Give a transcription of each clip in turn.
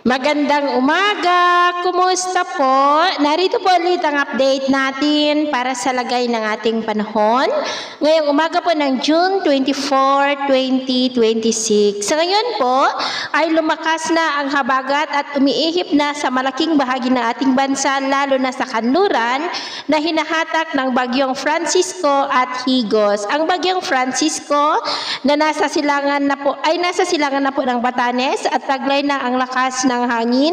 Magandang umaga! Kumusta po? Narito po ulit ang update natin para sa lagay ng ating panahon. Ngayong umaga po ng June 24, 2026. Sa ngayon po ay lumakas na ang habagat at umiihip na sa malaking bahagi ng ating bansa, lalo na sa kanluran na hinahatak ng bagyong Francisco at Higos. Ang bagyong Francisco na nasa silangan na po ng Batanes at taglay na ang lakas ng hangin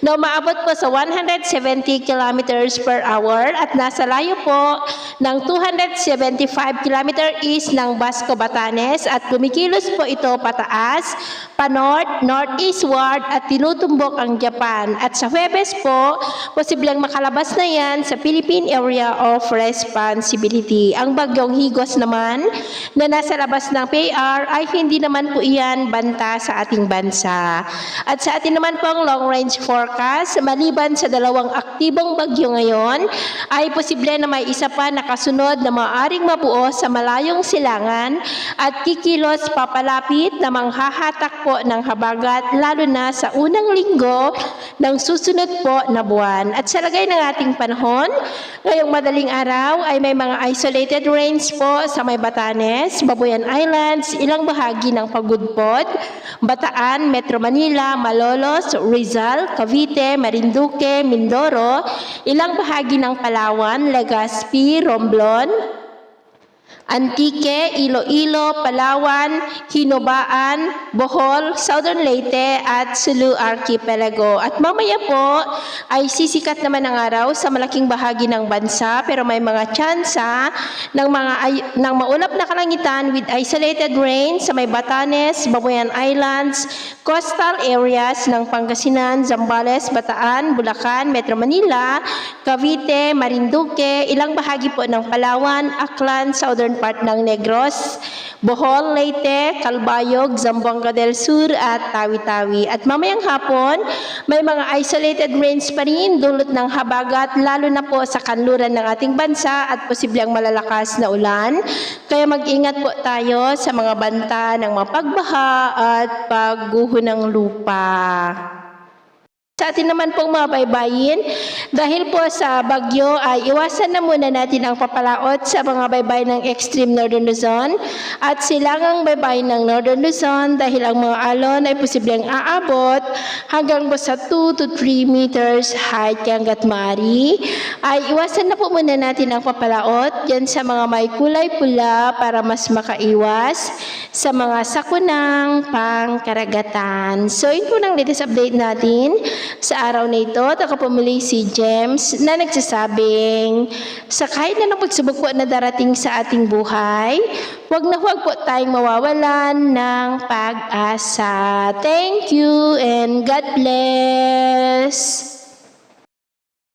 na umaabot po sa 170 kilometers per hour at nasa layo po ng 275 kilometer east ng Basco, Batanes at kumikilos po ito pataas, pa-north, northeastward at tinutumbok ang Japan. At sa Huwebes po, posibleng makalabas na yan sa Philippine Area of Responsibility. Ang bagyong Higos naman na nasa labas ng PAR ay hindi naman po iyan banta sa ating bansa. At sa atin naman po ang long range forecast, maliban sa dalawang aktibong bagyo ngayon, ay posible na may isa pa na kasunod na maaaring mabuo sa malayong silangan at kikilos papalapit na manghahatak po ng habagat lalo na sa unang linggo ng susunod po na buwan. At sa lagay ng ating panahon, ngayong madaling araw ay may mga isolated rains po sa may Batanes, Babuyan Islands, ilang bahagi ng Pagudpod, Bataan, Metro Manila, Malolos, Rizal, Cavite, Marinduque, Mindoro, ilang bahagi ng Palawan, Legazpi, Romblon, Antique, Iloilo, Palawan, Hinobaan, Bohol, Southern Leyte at Sulu Archipelago. At mamaya po ay sisikat naman ang araw sa malaking bahagi ng bansa pero may mga tsansa ng maulap na kalangitan with isolated rain sa may Batanes, Babuyan Islands, coastal areas ng Pangasinan, Zambales, Bataan, Bulacan, Metro Manila, Cavite, Marinduque, ilang bahagi po ng Palawan, Aklan, Southern part ng Negros, Bohol, Leyte, Calbayog, Zamboanga del Sur at Tawi-Tawi. At mamayang hapon, may mga isolated rains pa rin dulot ng habagat lalo na po sa kanluran ng ating bansa at posibleng malalakas na ulan. Kaya mag-ingat po tayo sa mga banta ng mapagbaha at pagguho ng lupa. Sa atin naman pong mga baybayin, dahil po sa bagyo ay iwasan na muna natin ang papalaot sa mga baybay ng extreme Northern Luzon at silangang baybay ng Northern Luzon dahil ang mga alon ay posibleng aabot hanggang po sa 2 to 3 meters height hanggat maaari. Ay iwasan na po muna natin ang papalaot dyan sa mga may kulay pula para mas makaiwas sa mga sakunang pangkaragatan. So yun po ng latest update natin. Sa araw na ito, takapumuli si James na nagsasabing sa kahit na pagsubok po na darating sa ating buhay, huwag na huwag po tayong mawawalan ng pag-asa. Thank you and God bless!